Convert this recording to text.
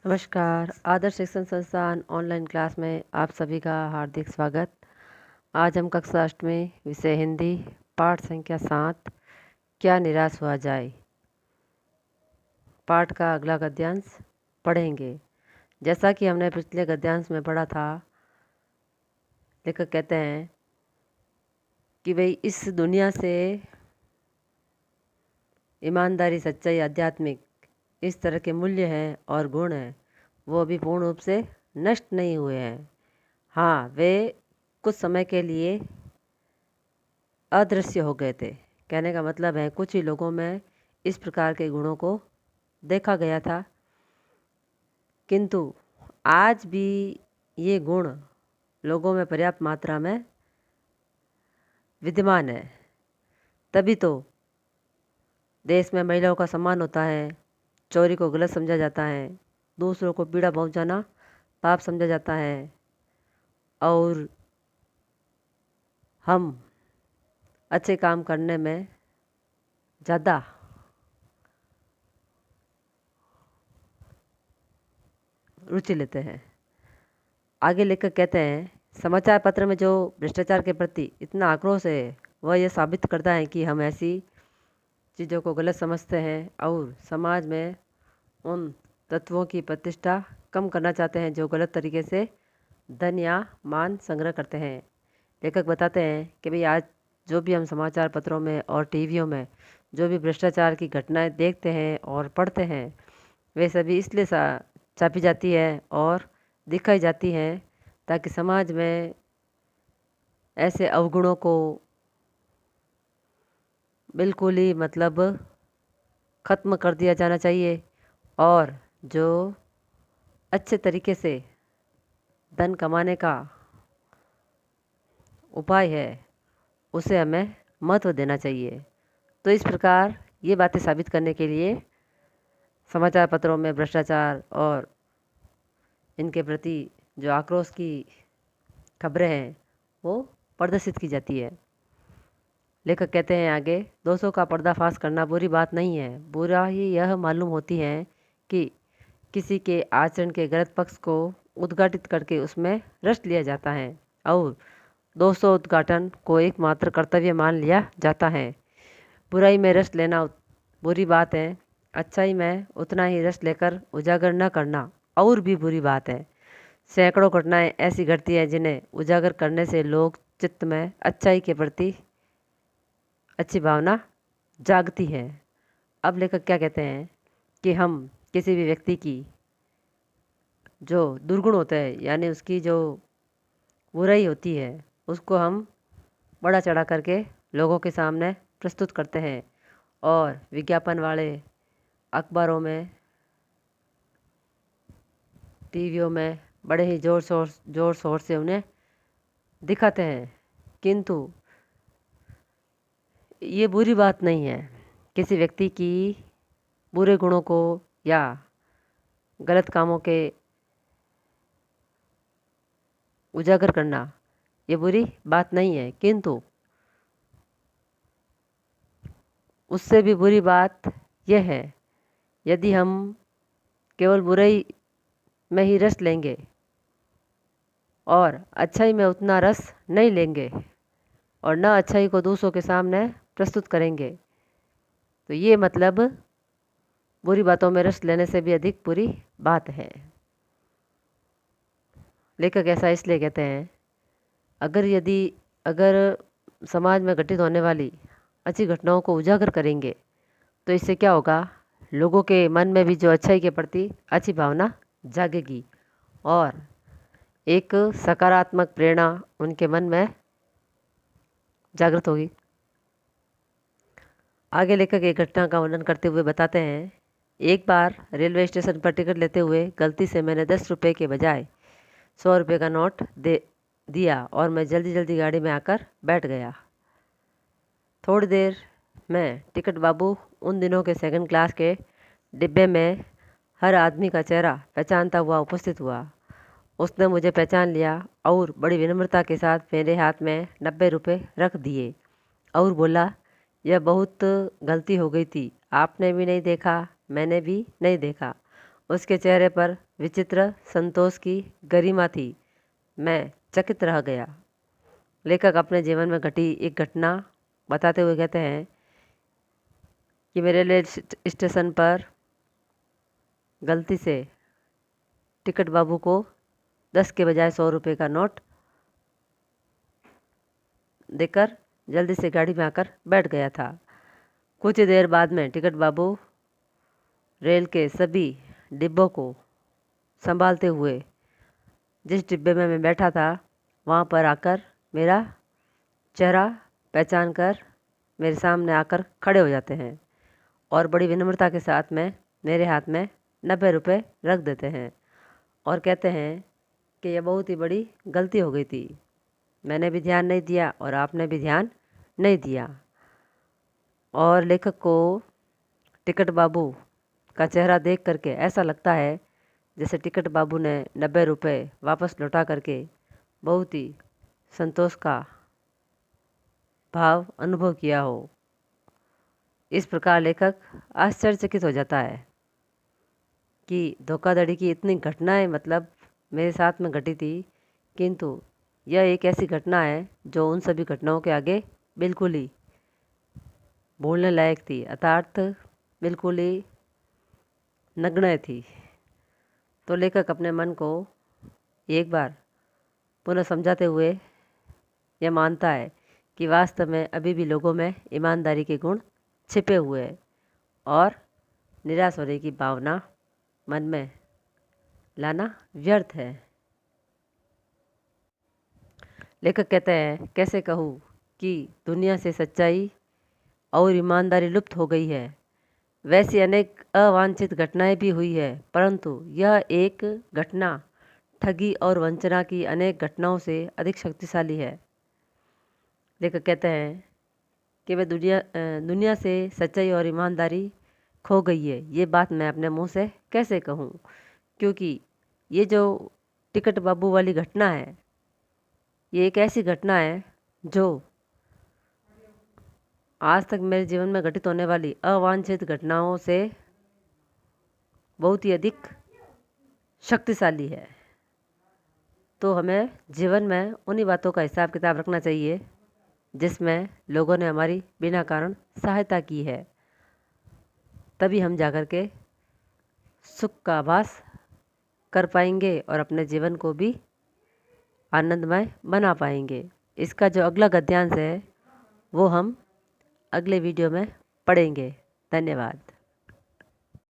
नमस्कार। आदर्श शिक्षण संस्थान ऑनलाइन क्लास में आप सभी का हार्दिक स्वागत। आज हम कक्षा 8 में विषय हिंदी पाठ संख्या 7 क्या निराश हुआ जाए पाठ का अगला गद्यांश पढ़ेंगे। जैसा कि हमने पिछले गद्यांश में पढ़ा था, लेखक कहते हैं कि भाई इस दुनिया से ईमानदारी, सच्चाई, आध्यात्मिक इस तरह के मूल्य हैं और गुण हैं, वो अभी पूर्ण रूप से नष्ट नहीं हुए हैं। हाँ, वे कुछ समय के लिए अदृश्य हो गए थे। कहने का मतलब है कुछ ही लोगों में इस प्रकार के गुणों को देखा गया था, किंतु आज भी ये गुण लोगों में पर्याप्त मात्रा में विद्यमान है। तभी तो देश में महिलाओं का सम्मान होता है, चोरी को गलत समझा जाता है, दूसरों को पीड़ा पहुंचाना पाप समझा जाता है और हम अच्छे काम करने में ज़्यादा रुचि लेते हैं। आगे लेकर कहते हैं, समाचार पत्र में जो भ्रष्टाचार के प्रति इतना आक्रोश है, वह यह साबित करता है कि हम ऐसी चीज़ों को गलत समझते हैं और समाज में उन तत्वों की प्रतिष्ठा कम करना चाहते हैं जो गलत तरीके से धन या मान संग्रह करते हैं। लेखक बताते हैं कि भाई आज जो भी हम समाचार पत्रों में और टीवियों में जो भी भ्रष्टाचार की घटनाएं देखते हैं और पढ़ते हैं, वे सभी इसलिए छापी जाती है और दिखाई जाती हैं ताकि समाज में ऐसे अवगुणों को बिल्कुल ही ख़त्म कर दिया जाना चाहिए और जो अच्छे तरीके से धन कमाने का उपाय है उसे हमें महत्व देना चाहिए। तो इस प्रकार ये बातें साबित करने के लिए समाचार पत्रों में भ्रष्टाचार और इनके प्रति जो आक्रोश की खबरें हैं वो प्रदर्शित की जाती है। लेखक कहते हैं आगे, दोषों का पर्दाफाश करना बुरी बात नहीं है। बुरा ही यह मालूम होती है कि किसी के आचरण के गलत पक्ष को उद्घाटित करके उसमें रस लिया जाता है और दोषों उद्घाटन को एकमात्र कर्तव्य मान लिया जाता है। बुराई में रस लेना बुरी बात है, अच्छाई में उतना ही रस लेकर उजागर न करना और भी बुरी बात है। सैकड़ों घटनाएं ऐसी घटती हैं जिन्हें उजागर करने से लोग चित्त में अच्छाई के प्रति अच्छी भावना जागती है। अब लेखक क्या कहते हैं कि हम किसी भी व्यक्ति की जो दुर्गुण होता है, यानी उसकी जो बुराई होती है, उसको हम बड़ा चढ़ा करके लोगों के सामने प्रस्तुत करते हैं और विज्ञापन वाले अखबारों में, टीवियों में बड़े ही जोर शोर से उन्हें दिखाते हैं। किंतु ये बुरी बात नहीं है। किसी व्यक्ति की बुरे गुणों को या गलत कामों के उजागर करना ये बुरी बात नहीं है, किंतु उससे भी बुरी बात यह है यदि हम केवल बुराई में ही रस लेंगे और अच्छाई में उतना रस नहीं लेंगे और न अच्छाई को दूसरों के सामने प्रस्तुत करेंगे, तो ये बुरी बातों में रस लेने से भी अधिक बुरी बात है। लेखक ऐसा इसलिए कहते हैं, अगर समाज में घटित होने वाली अच्छी घटनाओं को उजागर करेंगे तो इससे क्या होगा, लोगों के मन में भी जो अच्छाई के प्रति अच्छी भावना जागेगी और एक सकारात्मक प्रेरणा उनके मन में जागृत होगी। आगे लेखक एक घटना का वर्णन करते हुए बताते हैं, एक बार रेलवे स्टेशन पर टिकट लेते हुए गलती से मैंने 10 रुपये के बजाय 100 रुपये का नोट दे दिया और मैं जल्दी गाड़ी में आकर बैठ गया। थोड़ी देर में टिकट बाबू उन दिनों के सेकंड क्लास के डिब्बे में हर आदमी का चेहरा पहचानता हुआ उपस्थित हुआ। उसने मुझे पहचान लिया और बड़ी विनम्रता के साथ मेरे हाथ में 90 रुपये रख दिए और बोला, यह बहुत गलती हो गई थी, आपने भी नहीं देखा, मैंने भी नहीं देखा। उसके चेहरे पर विचित्र संतोष की गरिमा थी। मैं चकित रह गया। लेखक अपने जीवन में घटी एक घटना बताते हुए कहते हैं कि मैं रेलवे स्टेशन पर गलती से टिकट बाबू को 10 के बजाय 100 रुपये का नोट देकर जल्दी से गाड़ी में आकर बैठ गया था। कुछ देर बाद में टिकट बाबू रेल के सभी डिब्बों को संभालते हुए जिस डिब्बे में मैं बैठा था वहाँ पर आकर मेरा चेहरा पहचान कर मेरे सामने आकर खड़े हो जाते हैं और बड़ी विनम्रता के साथ में मेरे हाथ में 90 रुपये रख देते हैं और कहते हैं कि यह बहुत ही बड़ी गलती हो गई थी। मैंने भी ध्यान नहीं दिया और आपने भी ध्यान नहीं दिया। और लेखक को टिकट बाबू का चेहरा देख करके ऐसा लगता है जैसे टिकट बाबू ने 90 रुपये वापस लौटा करके बहुत ही संतोष का भाव अनुभव किया हो। इस प्रकार लेखक आश्चर्यचकित हो जाता है कि धोखाधड़ी की इतनी घटनाएं मतलब मेरे साथ में घटी थी, किंतु यह एक ऐसी घटना है जो उन सभी घटनाओं के आगे बिल्कुल ही भूलने लायक थी, अर्थात बिल्कुल ही नगण्य थी। तो लेखक अपने मन को एक बार पुनः समझाते हुए यह मानता है कि वास्तव में अभी भी लोगों में ईमानदारी के गुण छिपे हुए हैं और निराश होने की भावना मन में लाना व्यर्थ है। लेखक कहते हैं, कैसे कहूँ कि दुनिया से सच्चाई और ईमानदारी लुप्त हो गई है। वैसी अनेक अवांछित घटनाएं भी हुई है, परंतु यह एक घटना ठगी और वंचना की अनेक घटनाओं से अधिक शक्तिशाली है। लेखक कहते हैं कि वह दुनिया से सच्चाई और ईमानदारी खो गई है। ये बात मैं अपने मुंह से कैसे कहूँ, क्योंकि ये जो टिकट बाबू वाली घटना है ये एक ऐसी घटना है जो आज तक मेरे जीवन में घटित होने वाली अवांछित घटनाओं से बहुत ही अधिक शक्तिशाली है। तो हमें जीवन में उन्हीं बातों का हिसाब किताब रखना चाहिए जिसमें लोगों ने हमारी बिना कारण सहायता की है, तभी हम जाकर के सुख का आभास कर पाएंगे और अपने जीवन को भी आनंदमय बना पाएंगे। इसका जो अगला गद्यांश है वो हम अगले वीडियो में पढ़ेंगे। धन्यवाद।